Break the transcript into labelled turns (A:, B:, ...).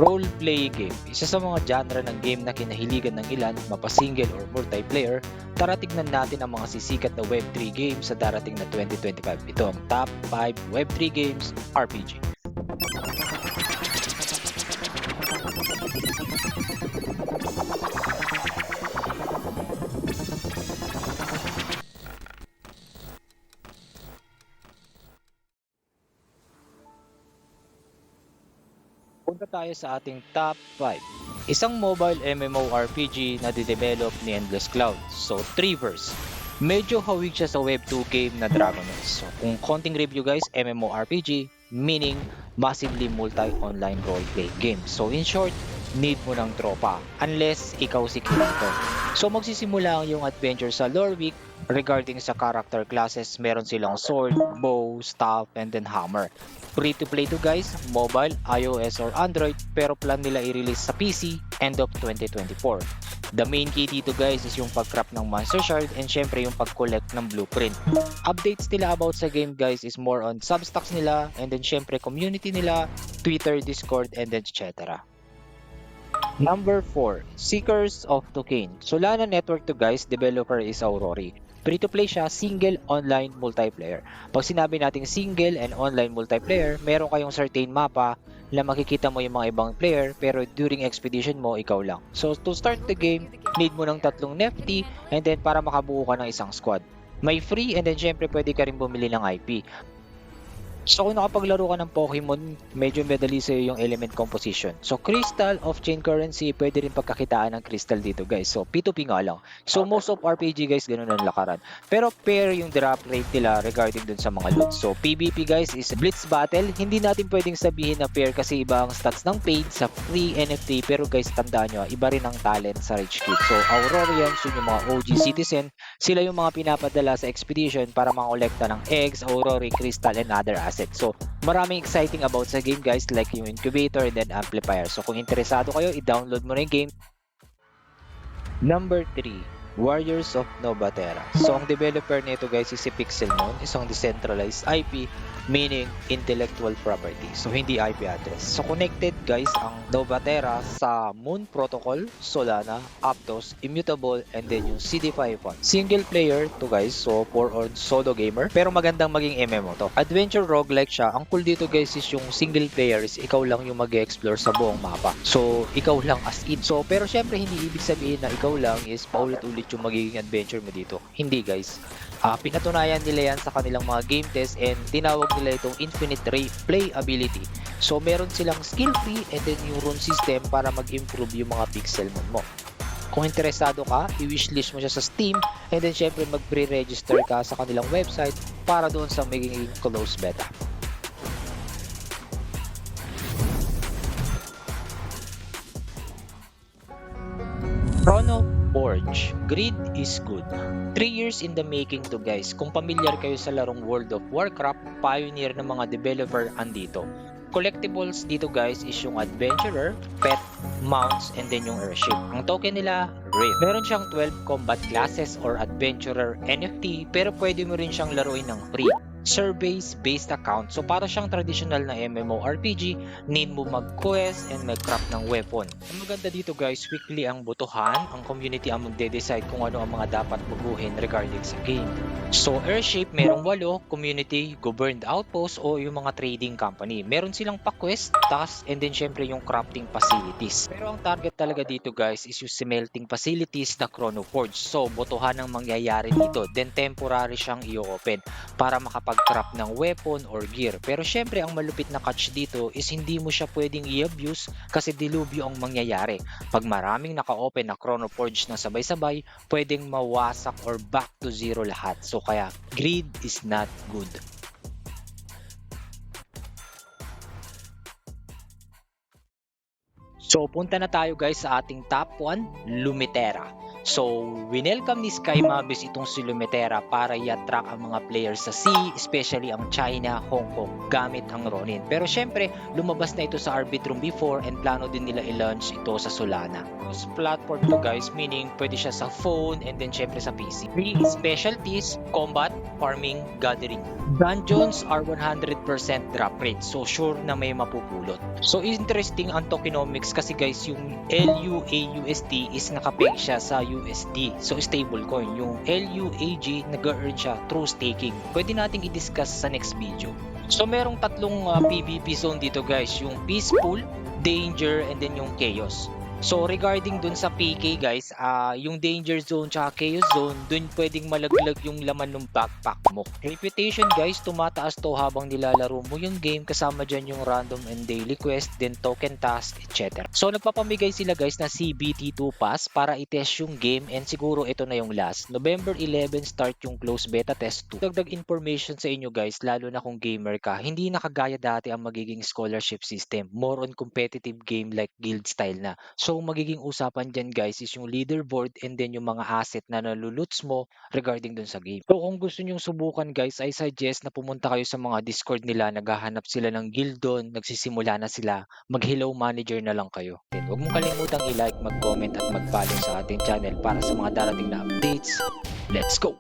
A: Role-play game, isa sa mga genre ng game na kinahiligan ng ilan, mapa-single or multiplayer. Tara tignan natin ang mga sisikat na Web3 games sa darating na 2025. Ito ang top 5 Web3 games RPG. Punta tayo sa ating top 5. Isang mobile MMORPG na didevelop ni Endless Cloud. So, Treeverse. Medyo hawig siya sa Web 2 game na Dragonlance. So, kung konting review guys, MMORPG, meaning massively multi-online role-play game. So, in short, need mo ng tropa unless ikaw si Kirito. So, magsisimula ang yung adventure sa Lorvik. Regarding sa character classes, meron silang sword, bow, staff, and then hammer. Free to play to guys, mobile, iOS or Android, pero plan nila i-release sa PC end of 2024. The main key dito guys is yung pag-craft ng monster shard and syempre yung pag-collect ng blueprint. Updates nila about sa game guys is more on substacks nila and then syempre community nila, Twitter, Discord, and then etc. Number 4, Seekers of Tukain. Solana Network to guys, developer is Aurori. Free-to-play siya, single, online, multiplayer. Pag sinabi nating single and online multiplayer, meron kayong certain mapa na makikita mo yung mga ibang player pero during expedition mo, ikaw lang. So to start the game, need mo ng 3 nefty and then para makabuo ka ng isang squad. May free and then syempre pwede ka rin bumili ng IP. So kung nakapaglaro ka ng Pokemon, medyo madali sa'yo yung element composition. So Crystal, off-chain currency, pwede rin pagkakitaan ng Crystal dito guys. So P2P nga lang. So most of RPG guys, ganun ang lakaran. Pero pair yung drop rate nila regarding dun sa mga loot. So PvP guys is Blitz Battle. Hindi natin pwedeng sabihin na pair kasi iba ang stats ng paid sa free NFT. Pero guys, tandaan nyo, iba rin ang talent sa Rich Kid. So Aurorians, yun yung mga OG citizen. Sila yung mga pinapadala sa expedition para makolekta ng eggs, Aurori, Crystal, and other assets. So, maraming exciting about sa game guys like yung incubator and then amplifier. So, kung interesado kayo, i-download mo na yung game. Number 3, Warriors of Novatera. So, ang developer nito guys is si Pixelmon, isang decentralized IP, meaning intellectual property. So, hindi IP address. So, connected guys ang Novatera sa Moon Protocol, Solana, Aptos, Immutable, and then yung CD5 font. Single player to guys, so for on solo gamer, pero magandang maging MMO to. Adventure roguelike siya. Ang cool dito guys is yung single player is ikaw lang yung mag-explore sa buong mapa. So, ikaw lang as in. So, pero syempre hindi ibig sabihin na ikaw lang is paulit-ulit yung magiging adventure mo dito. Hindi guys. Pinatunayan nila yan sa kanilang mga game test and tinawag nila itong infinite playability. So meron silang skill tree and then yung rune system para mag-improve yung mga Pixelmon mo. Kung interesado ka, i-wishlist mo siya sa Steam and then syempre mag-pre-register ka sa kanilang website para doon sa magiging close beta. Chrono Forge. Greed is good. 3 years in the making to guys. Kung familiar kayo sa larong World of Warcraft, pioneer ng mga developer andito. Collectibles dito guys is yung Adventurer, Pet, Mounts, and then yung Airship. Ang token nila, Rift. Meron siyang 12 combat classes or Adventurer NFT pero pwede mo rin siyang laruin ng free. Surveys-based account. So para siyang traditional na MMORPG, need mo mag-quest and mag-craft ng weapon. Ang maganda dito guys, weekly ang botohan, ang community ang magde-decide kung ano ang mga dapat bubuhin regarding sa game. So Airship, merong 8, community, governed outpost o yung mga trading company. Meron silang pa-quest, tasks, and then syempre yung crafting facilities. Pero ang target talaga dito guys is yung smelting facilities na Chrono Forge. So botohan ang mangyayari dito, then temporary siyang i-open para makapag-craft ng weapon or gear. Pero syempre ang malupit na catch dito is hindi mo siya pwedeng i-abuse kasi dilubyo ang mangyayari. Pag maraming naka-open na Chrono Forge na sabay-sabay, pwedeng mawasak or back to zero lahat. So kaya greed is not good. So punta na tayo guys sa ating top 1, Lumitera. So, winelcome ni Sky Mabis itong si Lumetera para i-attract ang mga players sa sea, especially ang China, Hong Kong, gamit ang Ronin. Pero syempre, lumabas na ito sa Arbitrum before and plano din nila i-launch ito sa Solana. Cross platform to guys, meaning pwede siya sa phone and then syempre sa PC. Three specialties: combat, farming, gathering. Dungeons are 100% drop rate, so sure na may mapupulot. So interesting ang tokenomics kasi guys, yung LUAUSD is nakapeg siya sa USD. So stable coin. Yung LUAG nag-earn siya through staking. Pwede nating i-discuss sa next video. So merong tatlong PvP zone dito guys, yung peaceful, danger, and then yung chaos. So regarding dun sa PK guys, yung danger zone tsaka chaos zone, dun pwedeng malaglag yung laman ng backpack mo. Reputation guys, tumataas to habang nilalaro mo yung game, kasama dyan yung random and daily quest, then token task, etc. So nagpapamigay sila guys na CBT2 pass para i-test yung game, and siguro ito na yung last. November 11 start yung close beta test 2. Dagdag information sa inyo guys, lalo na kung gamer ka, hindi na kagaya dati ang magiging scholarship system. More on competitive game like guild style na. So magiging usapan dyan guys is yung leaderboard and then yung mga asset na naluluts mo regarding dun sa game. So kung gusto nyong subukan guys, I suggest na pumunta kayo sa mga Discord nila, naghahanap sila ng guild doon, nagsisimula na sila, mag-hello manager na lang kayo. Then huwag mong kalimutang i-like, mag-comment at mag-follow sa ating channel para sa mga darating na updates. Let's go!